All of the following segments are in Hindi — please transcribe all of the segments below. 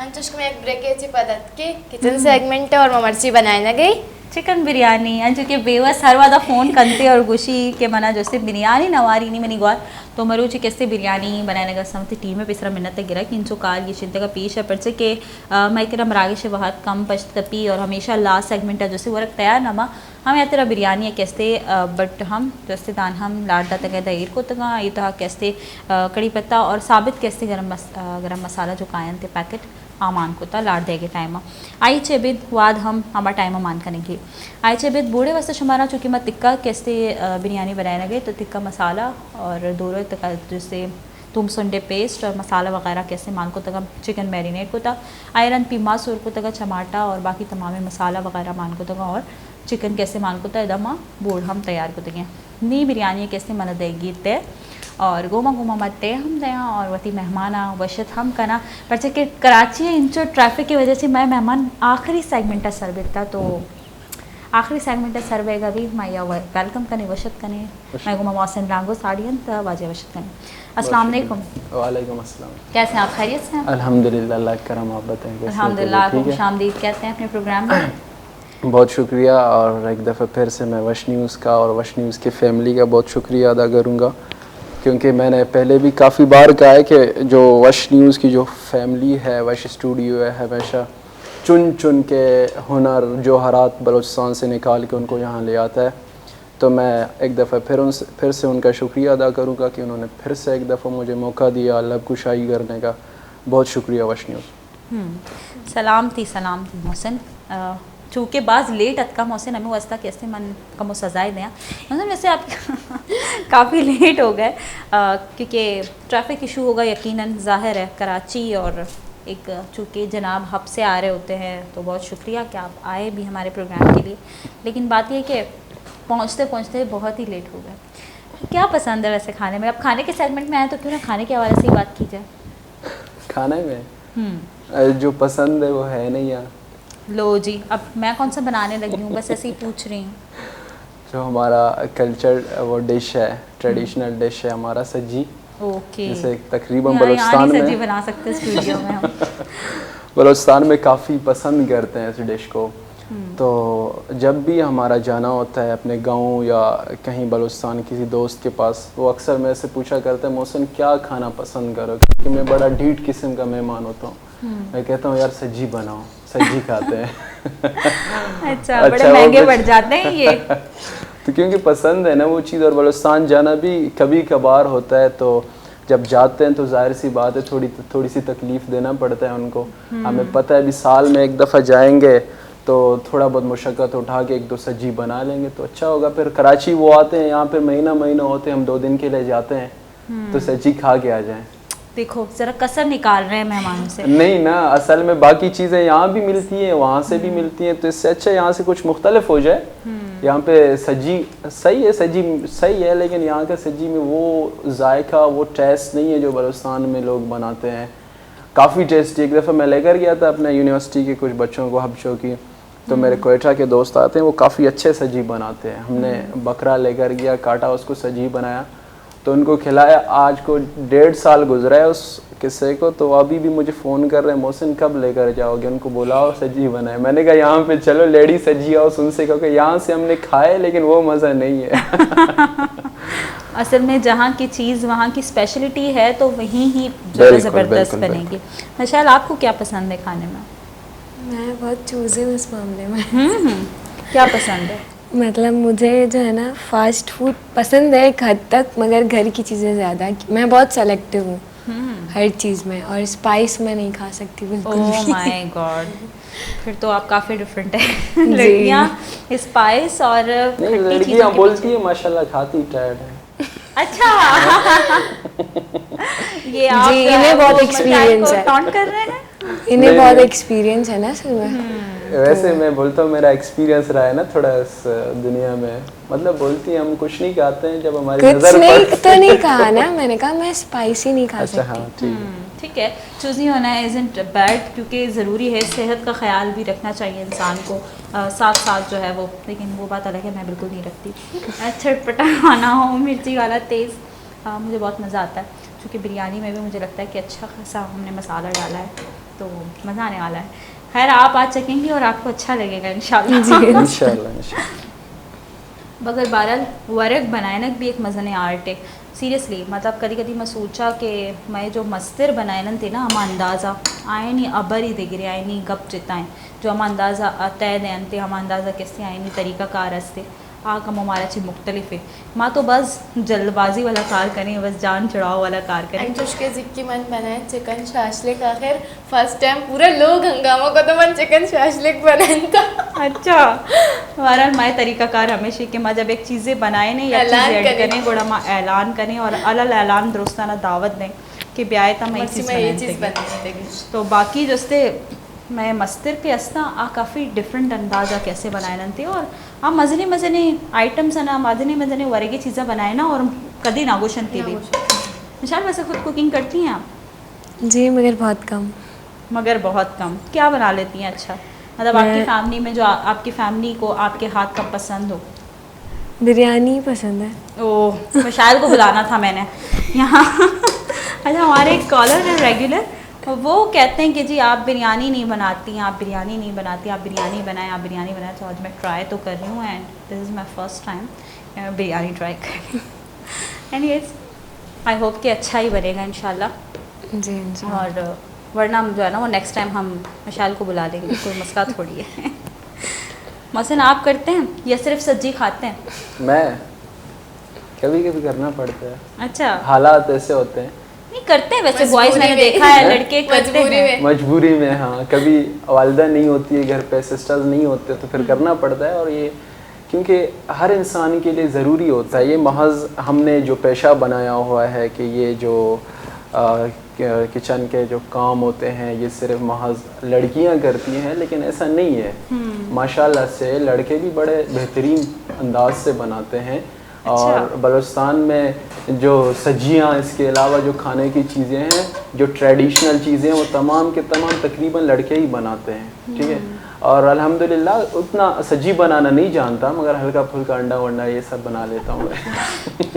अंचुष्क में एक ब्रेकेची पद्धत की किचन सेगमेंट और ममरची बनाए ना गई चिकन बिरयानी अंचु के बेवस हर वादा फ़ोन कंते और गुशी के मना जोसे बिरयानी नवारी नहीं मनी ग्वार तो मरुचि कैसे बिरयानी बनाने का समझते टीम में पिसरा मिन्नत गिरा कि इंचो कार ये चिंता का पेश है पर से के माइकरम रागे से बहुत कम पश्तपी और हमेशा लास्ट सेगमेंट है जोसे वर्क तैयार नमा हम या तेरा बिरयानी है कैसे बट हम जैसे दान हम लाडा तक दहीर को तक ये तो कैसे कड़ी पत्ता और साबित कैसे गरम मसाला जो कायन थे पैकेट आमान को था लाड देगे टाइम आई चेबिद वाद हम हमारा टाइम मान करेंगे आई चेबिद बूढ़े वस्ते शुमारा चूँकि मैं तिक्का कैसे बिरयानी बनाए लगे तो तिक्का मसाला और दोनों तक जैसे तुम सुंडे पेस्ट और मसाला वगैरह कैसे मान को तक चिकन मैरिनेट को था आयरन पीमा सूर को तक टमाटा और बाकी तमाम मसाला वगैरह मान को तक और चिकन कैसे मान को था एकदम बूढ़ हम तैयार को तक नी बिरयानी कैसे मन देगी तय और गोमा गोमा मत्ते हम दया और वती मेहमाना वशत हम कना पर के कराची इंचो ट्रैफिक की वजह से मैं मेहमान आखिरी सेगमेंट सर्वे था तो आखिरी सेगमेंट सर्वे का भी मैं वेलकम कने वशत कने मैं गोमा मौसन रांगो साड़ियन त वाजे वशत कने अस्सलाम वालेकुम। वालेकुम अस्सलाम। कैसे हैं आप? खैरियत से हैं? अल्हम्दुलिल्लाह, अल्लाह करम। आप बताएं कैसे? अल्हम्दुलिल्लाह, खुशामदीद कहते हैं अपने प्रोग्राम में। बहुत शुक्रिया और एक दफ़ा फिर से मैं वश न्यूज़ का और वश न्यूज़ की फैमिली का बहुत शुक्रिया अदा करूँगा क्योंकि मैंने पहले भी काफ़ी बार कहा है कि जो वश न्यूज़ की जो फैमिली है, वश स्टूडियो है, हमेशा चुन चुन के हुनर जौहरात बलूचिस्तान से निकाल के उनको यहाँ ले आता है। तो मैं एक दफ़ा फिर से उनका शुक्रिया अदा करूँगा कि उन्होंने फिर से एक दफ़ा मुझे मौका दिया लब कुशाई करने का। बहुत शुक्रिया वश न्यूज़। सलाम थी मोहसिन। चूँकि बाज़ लेट अतका मोहसिन हमें वस्ता कैसे मन का मो सजाए दें मतलब वैसे आप काफ़ी लेट हो गए क्योंकि ट्रैफिक इशू होगा यकीनन, ज़ाहिर है कराची और एक चूँकि जनाब हब से आ रहे होते हैं तो बहुत शुक्रिया कि आप आए भी हमारे प्रोग्राम के लिए। लेकिन बात यह कि पहुँचते पहुँचते बहुत ही लेट हो गए। क्या पसंद है वैसे खाने में? अब खाने के सेगमेंट में आए तो क्यों ना खाने के हवाले से ही बात की जाए। खाने में जो पसंद है वो है नहीं यार। लो जी, अब मैं कौन सा बनाने लगी हूँ, बस ऐसे ही पूछ रही हूँ। जो हमारा कल्चर वो डिश है, ट्रेडिशनल डिश है हमारा सज्जी। ओके। जैसे तकरीबन बलूचिस्तान में सज्जी बना सकते हैं स्टूडियो में हम। बलूचिस्तान में काफ़ी पसंद करते हैं इस डिश को। तो जब भी हमारा जाना होता है अपने गांव या कहीं बलूचिस्तान किसी दोस्त के पास, वो अक्सर मेरे से पूछा करते हैं मौसम क्या खाना पसंद करो, क्योंकि मैं बड़ा ढीठ किस्म का मेहमान होता हूँ। मैं कहता हूँ यार सज्जी बनाओ, सज्जी खाते हैं। अच्छा, बड़े महंगे पड़ जाते हैं ये। तो क्योंकि पसंद है ना वो चीज़, और बलूचिस्तान जाना भी कभी कभार होता है तो जब जाते हैं तो जाहिर सी बात है थोड़ी सी तकलीफ़ देना पड़ता है उनको। हमें पता है अभी साल में एक दफ़ा जाएंगे तो थोड़ा बहुत मुशक्क़त उठा के एक दो सज्जी बना लेंगे तो अच्छा होगा। फिर कराची वो आते हैं, यहाँ पे महीना होते हैं, हम 2 दिन के लिए जाते हैं तो सज्जी खा के आ जाएं। देखो जरा कसर निकाल रहे हैं मेहमानों से। नहीं ना, असल में बाकी चीज़ें यहाँ भी मिलती हैं, वहाँ से भी मिलती हैं, तो इससे अच्छा यहाँ से कुछ मुख्तलिफ हो जाए। यहाँ पे सज्जी सही है, सज्जी सही है, लेकिन यहाँ का सज्जी में वो जायका वो टेस्ट नहीं है जो बलूचिस्तान में लोग बनाते हैं। काफ़ी टेस्टी। एक दफ़ा मैं लेकर गया था अपने यूनिवर्सिटी के कुछ बच्चों को हबशों की, तो मेरे कोयटा के दोस्त आते हैं, वो काफ़ी अच्छे सज्जी बनाते हैं। हमने बकरा लेकर गया, काटा, उसको सज्जी बनाया तो उनको खिलाया। आज को 1.5 साल गुजरा है उस किस्से को, तो अभी भी मुझे फ़ोन कर रहे हैं मोहसिन कब लेकर जाओगे, उनको बुलाओ सज्जी बनाए। मैंने कहा यहाँ पे चलो लेडी सज्जी आओ, उनसे कहो कि यहाँ से हमने खाए लेकिन वो मज़ा नहीं है। असल में जहाँ की चीज़ वहाँ की स्पेशलिटी है तो वहीं ही ज़बरदस्त बनेगी। मशाल, आपको क्या पसंद है खाने में? मैं बहुत चूज़ी हूँ इस मामले में। क्या पसंद है? मतलब मुझे जो है ना फास्ट फूड पसंद है एक हद तक, मगर घर की चीज़ें ज़्यादा। मैं बहुत सेलेक्टिव हूँ हर चीज़ में, और स्पाइस मैं नहीं खा सकती बिल्कुल। ओह माय गॉड, फिर तो आप काफ़ी डिफरेंट है। लड़कियाँ स्पाइस और लड़कियाँ बोलती है माशाल्लाह खाती टाइट है। अच्छा। ये आप जी, इन्हें बहुत एक्सपीरियंस है। टॉन्ट कर रहे हैं? इन्हें बहुत एक्सपीरियंस है ना सर में। वैसे मैं बोलता हूँ मेरा एक्सपीरियंस रहा है ना थोड़ा इस दुनिया में, मतलब बोलती हैं हम कुछ नहीं खाते हैं जब हमारी नज़र नहीं तो नहीं कहा ना, मैंने कहा मैं स्पाइसी नहीं खा सकती। हाँ ठीक है, चूज़ी होना इज़न्ट बैड, क्योंकि ज़रूरी है, सेहत का ख्याल भी रखना चाहिए इंसान को साथ साथ जो है वो। लेकिन वो बात अलग है, मैं बिल्कुल नहीं रखती। चटपटा खाना हो, मिर्ची वाला तेज़, मुझे बहुत मज़ा आता है। क्योंकि बिरयानी में भी मुझे लगता है कि अच्छा खासा हमने मसाला डाला है तो मज़ा आने वाला है। खैर आप आज चखेंगी और आपको अच्छा लगेगा इंशाल्लाह। इंशाल्लाह। मगर बहरहाल वर्क बनाना भी एक मज़ा आर्ट है सीरियसली। मतलब कभी कभी मैं सोचा कि मैं जो मस्तर बनाए थे ना हम अंदाज़ा आए नहीं अबर ही दिगरे आए नहीं गप चिताएँ जो हम अंदाज़ा तय दें थे हम अंदाज़ा कैसे आए नहीं तरीका कार हस्ते कम हमारा चीज़ मुख्तलिफ है। माँ तो बस जल्दबाजी वाला कार करें बस जान चढ़ाओ वाला कार करें। अंजुष्के जिक्की मन बनाए चिकन शाशलिक आखिर फर्स्ट टाइम पूरे लोग हंगामा को तो मन चिकन शाशलिक बनाए था। अच्छा हमारा माए तरीका कार हमेशा कि मैं जब एक चीज़ें बनाए नहीं या ऐलान चीज़ ऐड करें। करें गोड़ा माँ ऐलान करें और अलग ऐलान दुरुस्ताना दावत दें कि ब्याह था मैं ये चीज़ चीज़ बनाने बनाने तो बाकी जस्ते मैं मस्तर पे अस्ता काफ़ी डिफरेंट अंदाज़ा कैसे बनाए थे और मज़ने मज़ने आइटम्स है ना मज़ने वरेगी चीज़ें बनाए ना और कदी नागोशन थी भी। मिशाल वैसे खुद कुकिंग करती हैं आप? जी मगर बहुत कम। मगर बहुत कम क्या बना लेती हैं अच्छा? मतलब आपकी फैमिली में जो आपकी फैमिली को आपके हाथ का पसंद हो? बिरयानी पसंद है। ओह मिशाल को बुलाना था मैंने यहाँ। अच्छा हमारे एक कॉलर है रेगुलर वो कहते हैं कि जी आप बिरयानी नहीं बनाती आप बिरयानी नहीं बनाती आप बिरयानी बनाएं आप बिरयानी बनाएं। तो आज मैं ट्राई तो कर रही हूँ and this is my first time biryani try कर रही हूँ। एनीवेज आई होप कि अच्छा ही बनेगा इंशाल्लाह। जी इंशाल्लाह। और वरना जो है ना वो नेक्स्ट टाइम हम मिशाल को बुला लेंगे कोई मसला थोड़ी है। मसलन आप करते हैं या सिर्फ सब्जी खाते हैं? मैं कभी कभी करना पड़ता है। अच्छा हालात ऐसे होते हैं। नहीं करते हैं वैसे मजबूरी बॉयज़ मैंने में। देखा है लड़के करते मजबूरी हैं। में। मजबूरी में हाँ कभी वालदा नहीं होती है घर पे सिस्टर्स नहीं होते तो फिर करना पड़ता है। और ये क्योंकि हर इंसान के लिए ज़रूरी होता है। ये महज हमने जो पेशा बनाया हुआ है कि ये जो किचन के जो काम होते हैं ये सिर्फ महज लड़कियां करती हैं लेकिन ऐसा नहीं है। माशाल्लाह से लड़के भी बड़े बेहतरीन अंदाज से बनाते हैं। और बलूचिस्तान में जो सब्जियां इसके अलावा जो खाने की चीज़ें हैं जो ट्रेडिशनल चीज़ें वो तमाम के तमाम तकरीबन लड़के ही बनाते हैं। ठीक है। और अल्हम्दुलिल्लाह उतना सब्जी बनाना नहीं जानता मगर हल्का फुल्का अंडा वंडा ये सब बना लेता हूँ।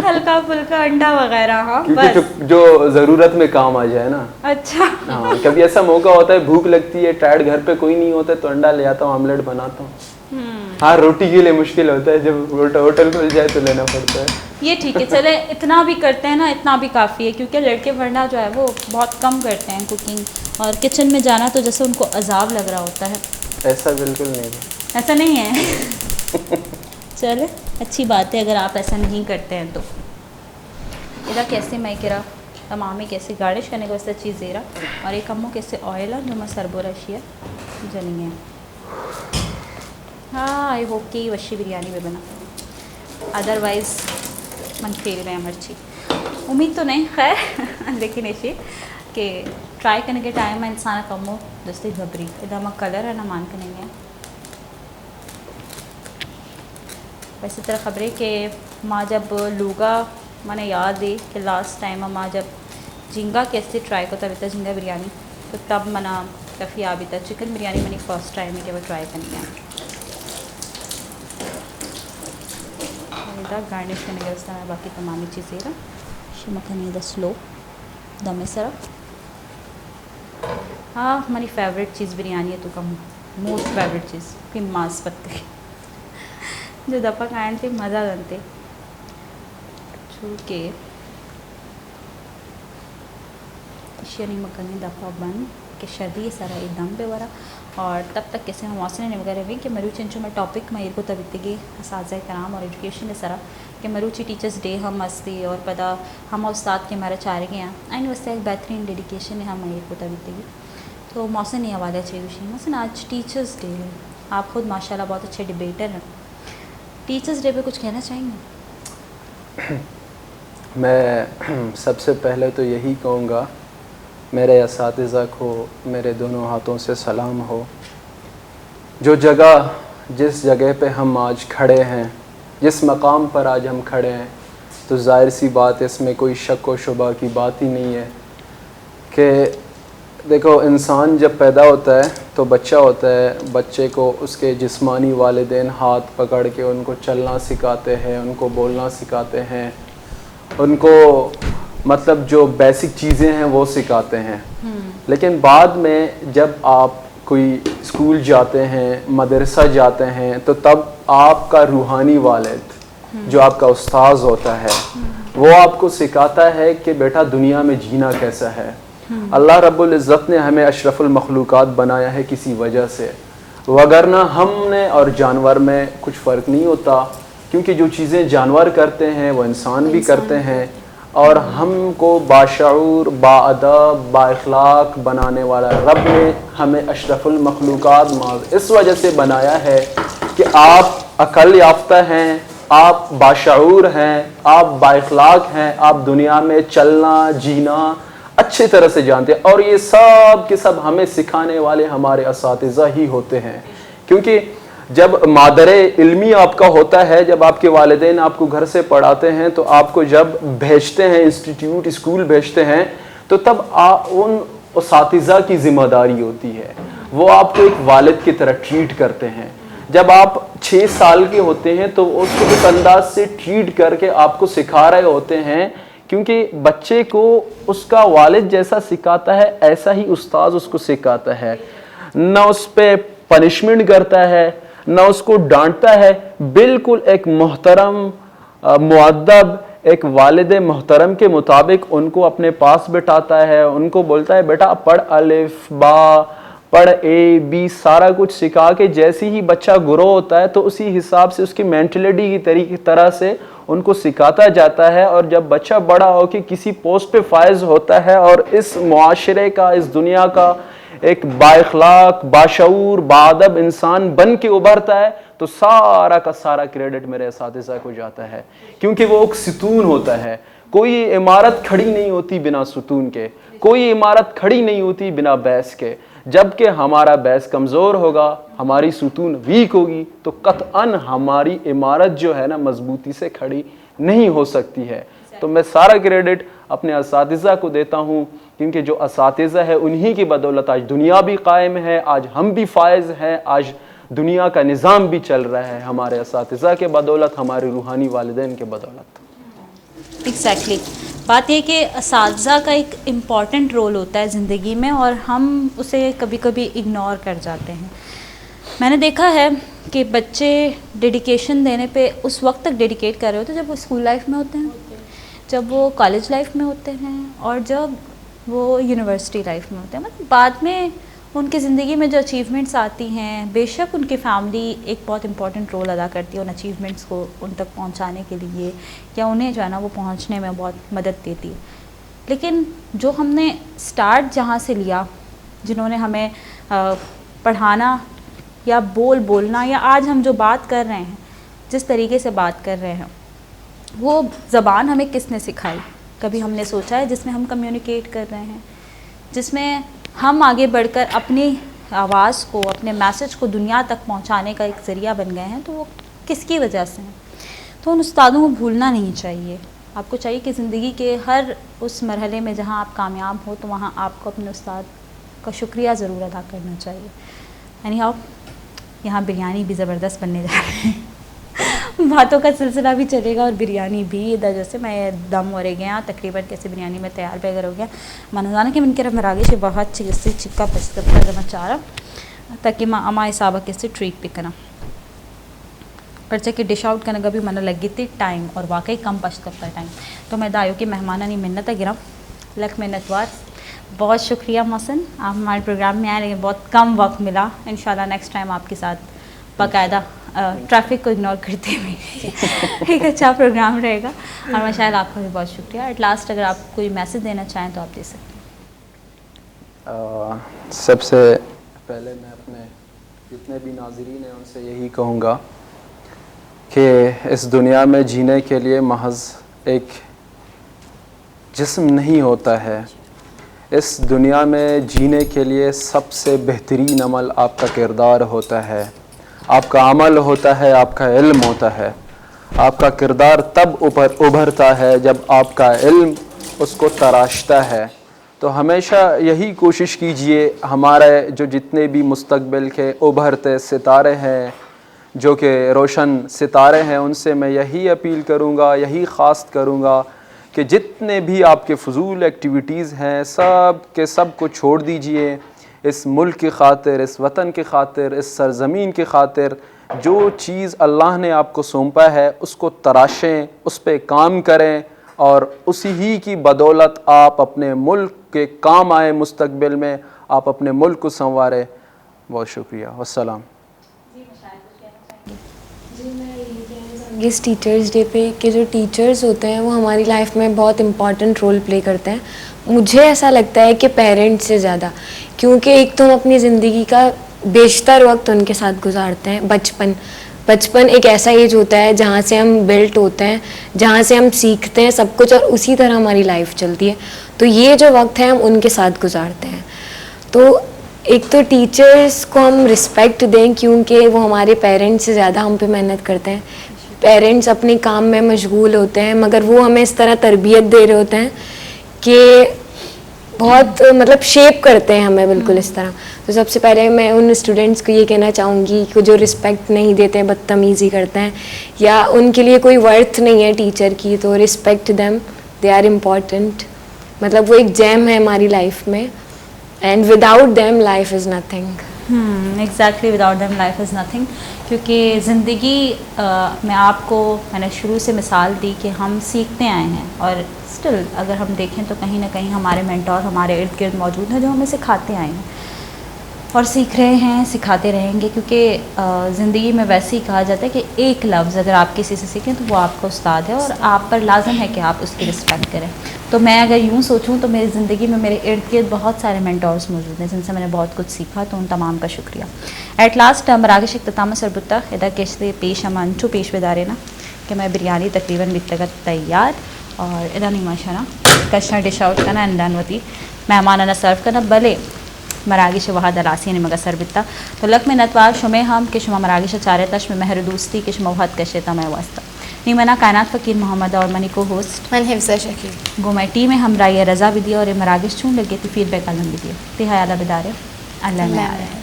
हल्का फुल्का अंडा वगैरह हाँ क्योंकि बस। जो ज़रूरत में काम आ जाए ना। अच्छा हाँ कभी ऐसा मौका होता है भूख लगती है टायर्ड घर पे कोई नहीं होता तो अंडा ले आता हूँ ऑमलेट बनाता हूँ। हाँ रोटी के लिए मुश्किल होता है जब होटल खुल जाए तो लेना पड़ता है। ये ठीक है चले इतना भी करते हैं ना इतना भी काफ़ी है क्योंकि लड़के वरना जो है वो बहुत कम करते हैं कुकिंग और किचन में जाना तो जैसे उनको अजाब लग रहा होता है। ऐसा बिल्कुल नहीं है। ऐसा नहीं है। चले अच्छी बात है अगर आप ऐसा नहीं करते हैं तो। इधर कैसे मैं करा तमामी कैसे गार्निश करने को वैसे चीज़ दे रहा और एक अम्मो कैसे ऑयल है जो मैं सरबो रशिया जनी है। हाँ आई होप कि वशी बिरयानी में बना अदरवाइज़ मन फेल रहे हैं मर्ची उम्मीद तो नहीं खैर लेकिन ऐसे कि ट्राई करने के टाइम में इंसान कम हो जैसे घबरी इधर मैं कलर है ना मान के नहीं है। वैसे तरह खबरें कि माँ जब लूगा मैंने याद है कि लास्ट टाइम माँ जब झींगा कैसे ट्राई को तब इतना झींगा बिरयानी तो तब मना काफ़ी आ भी था चिकन बिरयानी मैंने फर्स्ट टाइम है कि वो ट्राई करनी है। गार्निश करने के वास्ते बाकी तमाम चीज़ें रहा शिमखनी द स्लो दमे सरा। हाँ हमारी फेवरेट चीज़ बिरयानी है तो कम मोस्ट फेवरेट चीज़ फिर मांस पत्ते जो दफ़ा खाए थे मज़ा जानते चूँकि शनी मकनी दफ़ा बन के शदी सारा एकदम पे वरा और तब तक कैसे हम मौसम वगैरह भी कि मरूची इंचो में टॉपिक मेरे को तबितगी असाज़ कराम और एजुकेशन सरा कि मरूची टीचर्स डे हम मस्ती और पता हम उस्ताद के हमारा चाह रहे हैं एंड वैसे एक बेहतरीन डेडिकेशन है हम मेरे को तबितगी तो मौसम नहीं हवाला चाहिए मौसम आज टीचर्स डे है। आप खुद माशाल्लाह बहुत अच्छे डिबेटर हैं। टीचर्स डे पे कुछ कहना चाहेंगे? मैं सबसे पहले तो यही कहूँगा मेरे असातिज़ा को मेरे दोनों हाथों से सलाम हो। जिस जगह पे हम आज खड़े हैं जिस मकाम पर आज हम खड़े हैं तो ज़ाहिर सी बात है इसमें कोई शक व शुबा की बात ही नहीं है कि देखो इंसान जब पैदा होता है तो बच्चा होता है बच्चे को उसके जिस्मानी वालिदैन हाथ पकड़ के उनको चलना सिखाते हैं उनको बोलना सिखाते हैं उनको मतलब जो बेसिक चीज़ें हैं वो सिखाते हैं। लेकिन बाद में जब आप कोई स्कूल जाते हैं, मदरसा जाते हैं, तो तब आपका रूहानी वालिद जो आपका उस्ताद होता है वो आपको सिखाता है कि बेटा दुनिया में जीना कैसा है। अल्लाह रब्बुल इज़्ज़त ने हमें अशरफुल मखलूक़ात बनाया है किसी वजह से, वगरना हमने और जानवर में कुछ फ़र्क नहीं होता, क्योंकि जो चीज़ें जानवर करते हैं वो इंसान भी करते हैं। और हमको बाशऊर, बाअदब, बाइखलाक बनाने वाला रब ने हमें अशरफुल मखलूक़ात इस वजह से बनाया है कि आप अक़ल याफ्ता हैं, आप बाशऊर हैं, आप बाइखलाक हैं, आप दुनिया में चलना जीना अच्छी तरह से जानते हैं। और ये सब के सब हमें सिखाने वाले हमारे असातिज़ा ही होते हैं, क्योंकि जब मादरे इल्मी आपका होता है, जब आपके वालिदैन आपको घर से पढ़ाते हैं, तो आपको जब भेजते हैं इंस्टीट्यूट, स्कूल भेजते हैं, तो तब उन असातिज़ा की ज़िम्मेदारी होती है, वो आपको एक वालिद की तरह ट्रीट करते हैं। जब आप 6 साल के होते हैं तो उसको उस अंदाज से ट्रीट करके आपको सिखा रहे होते हैं, क्योंकि बच्चे को उसका वालिद जैसा सिखाता है ऐसा ही उस्ताद उसको सिखाता है। ना उस पर पनिशमेंट करता है, ना उसको डांटता है, बिल्कुल एक मोहतरम मुअद्दब एक वालिद मोहतरम के मुताबिक उनको अपने पास बिठाता है, उनको बोलता है बेटा पढ़ अलिफ बा, पढ़ ए बी, सारा कुछ सिखा के जैसे ही बच्चा ग्रो होता है तो उसी हिसाब से उसकी मेंटलिटी की तरह से उनको सिखाता जाता है। और जब बच्चा बड़ा हो के किसी पोस्ट पे फायज होता है और इस मुआशरे का, इस दुनिया का एक बाइखलाक, बाशऊर, बाअदब इंसान बन के उभरता है, तो सारा का सारा क्रेडिट मेरे असातिज़ा को जाता है, क्योंकि वो एक सुतून होता है। कोई इमारत खड़ी नहीं होती बिना सुतून के, कोई इमारत खड़ी नहीं होती बिना बैस के। जबकि हमारा बैस कमज़ोर होगा, हमारी सुतून वीक होगी, तो कतअन हमारी इमारत जो है ना मजबूती से खड़ी नहीं हो सकती है। तो मैं सारा क्रेडिट अपने असातिज़ा को देता हूँ, क्योंकि जो असातिज़ा है उन्हीं की बदौलत आज दुनिया भी कायम है, आज हम भी फायज़ हैं, आज दुनिया का निज़ाम भी चल रहा है हमारे असातिज़ा के बदौलत, हमारे रूहानी वालिदैन के बदौलत। एग्जैक्टली बात यह कि असातिज़ा का एक इम्पॉर्टेंट रोल होता है ज़िंदगी में और हम उसे कभी कभी इग्नोर कर जाते हैं। मैंने देखा है कि बच्चे डेडिकेशन देने पे उस वक्त तक डेडिकेट कर रहे होते हैं जब वो स्कूल लाइफ में होते हैं, जब वो कॉलेज लाइफ में होते हैं और जब वो यूनिवर्सिटी लाइफ में होते हैं। मतलब बाद में उनकी ज़िंदगी में जो अचीवमेंट्स आती हैं, बेशक उनकी फैमिली एक बहुत इंपॉर्टेंट रोल अदा करती है उन अचीवमेंट्स को उन तक पहुंचाने के लिए, या उन्हें जो है ना वो पहुंचने में बहुत मदद देती है। लेकिन जो हमने स्टार्ट जहाँ से लिया, जिन्होंने हमें पढ़ाना या बोलना, या आज हम जो बात कर रहे हैं, जिस तरीके से बात कर रहे हैं, वो ज़बान हमें किसने सिखाई? कभी हमने सोचा है जिसमें हम कम्युनिकेट कर रहे हैं, जिसमें हम आगे बढ़कर अपनी आवाज़ को, अपने मैसेज को दुनिया तक पहुंचाने का एक ज़रिया बन गए हैं, तो वो किसकी वजह से हैं? तो उन उस्तादों को भूलना नहीं चाहिए। आपको चाहिए कि ज़िंदगी के हर उस मरहले में जहां आप कामयाब हो, तो वहां आपको अपने उस्ताद का शुक्रिया ज़रूर अदा करना चाहिए। यानी आप यहाँ बिरयानी भी ज़बरदस्त बनने जा रहे हैं बातों का सिलसिला भी चलेगा और बिरयानी भी इधर जैसे मैं दम हो गया तकरीबन कैसे बिरयानी में तैयार वगैरह हो गया मानो जाना कि इनके मरागे से बहुत चिकित्सी चिक्का पचता चारा ताकि माँ अमा हिसाब के ट्रीट भी करना पर्चे की डिश आउट करने का भी मन लगी थी टाइम और वाकई कम पच सकता टाइम। तो मैं दायो की मेहमाना नहीं मिन्नत गिरा लख मिन्नतवार। बहुत शुक्रिया मोहसिन, आप हमारे प्रोग्राम में आए, लेकिन बहुत कम वक्त मिला। इंशाल्लाह नेक्स्ट टाइम आपके साथ बाकायदा ट्रैफिक को इग्नोर करते हुए एक अच्छा प्रोग्राम रहेगा। और माशाअल्लाह आपका भी बहुत शुक्रिया। एट लास्ट अगर आप कोई मैसेज देना चाहें तो आप दे सकते हैं। सबसे पहले मैं अपने जितने भी नाज़रीन हैं उनसे यही कहूँगा कि इस दुनिया में जीने के लिए महज एक जिस्म नहीं होता है। इस दुनिया में जीने के लिए सबसे बेहतरीन अमल आपका किरदार होता है, आपका अमल होता है, आपका इल्म होता है। आपका किरदार तब उभरता है जब आपका इल्म उसको तराशता है। तो हमेशा यही कोशिश कीजिए, हमारे जो जितने भी मुस्तकबिल के उभरते सितारे हैं, जो कि रोशन सितारे हैं, उनसे मैं यही अपील करूँगा, यही ख़ास करूँगा कि जितने भी आपके फजूल एक्टिविटीज़ हैं सब के सब को छोड़ दीजिए इस मुल्क की खातिर, इस वतन की खातिर, इस सरज़मीन की खातिर। जो चीज़ अल्लाह ने आपको सौंपा है उसको तराशें, उस पर काम करें और उसी ही की बदौलत आप अपने मुल्क के काम आए, मुस्तकबिल में आप अपने मुल्क को संवारें। बहुत शुक्रिया, वस्सलाम। इस टीचर्स डे पे कि जो टीचर्स होते हैं वो हमारी लाइफ में बहुत इम्पॉर्टेंट रोल प्ले करते हैं। मुझे ऐसा लगता है कि पेरेंट्स से ज़्यादा, क्योंकि एक तो हम अपनी ज़िंदगी का बेशतर वक्त उनके साथ गुजारते हैं। बचपन एक ऐसा एज होता है जहाँ से हम बिल्ट होते हैं, जहाँ से हम सीखते हैं सब कुछ और उसी तरह हमारी लाइफ चलती है। तो ये जो वक्त है हम उनके साथ गुजारते हैं। तो एक तो टीचर्स को हम रिस्पेक्ट दें क्योंकि वो हमारे पेरेंट्स से ज़्यादा हम पे मेहनत करते हैं। पेरेंट्स अपने काम में मशगूल होते हैं मगर वो हमें इस तरह तरबियत दे रहे होते हैं कि बहुत मतलब शेप करते हैं हमें बिल्कुल इस तरह। तो सबसे पहले मैं उन स्टूडेंट्स को ये कहना चाहूँगी कि जो रिस्पेक्ट नहीं देते हैं, बदतमीज़ी करते हैं या उनके लिए कोई वर्थ नहीं है टीचर की, तो respect them, they are important. मतलब वो एक जेम है हमारी लाइफ में and without them life is nothing. Exactly, without them life is nothing. क्योंकि ज़िंदगी में आपको मैंने शुरू से मिसाल दी कि हम सीखते आए हैं और स्टिल अगर हम देखें तो कहीं ना कहीं हमारे मेंटोर हमारे इर्द गिर्द मौजूद हैं जो हमें सिखाते आए हैं और सीख रहे हैं, सिखाते रहेंगे। क्योंकि ज़िंदगी में वैसे ही कहा जाता है कि एक लफ्ज़ अगर आप किसी से सीखें तो वो आपका उस्ताद है और आप पर लाजम है कि आप उसकी रिस्पेक्ट करें। तो मैं अगर यूँ सोचूं तो मेरी ज़िंदगी में मेरे इर्द गिर्द बहुत सारे मेंटोर्स मौजूद हैं जिनसे मैंने बहुत कुछ सीखा, तो उन तमाम का शुक्रिया। एट लास्ट मराकश इख्तिताम सरबुत्ता इदा कैसे पेश अमंचू पेश बेदारे ना कि मैं बिरयानी तकरीबन बितगत तैयार और इदा नहीं माशाना कशना डिश आउट करना अंदानवती मेहमान सर्व करना भले मरागिश वहाद अलासी ने मगर सरबिता तो लक में नतवार शुमे हम कि शुमा मरागिश चारे तश में महर दोस्ती कि शुमा वहाद कशेता मैं वास्ता नी मना कायनात फ़कीर मोहम्मद और मनी को होस्ट मन हिफ्ज़ा शकील गो मैं टीम में हमरा ये रज़ा भी दिया और ये मरागिश चूँ लगे तो फीडबैक अलम भी दिया तिहाय आला बिदारे अल्लाह में आ रहे हैं।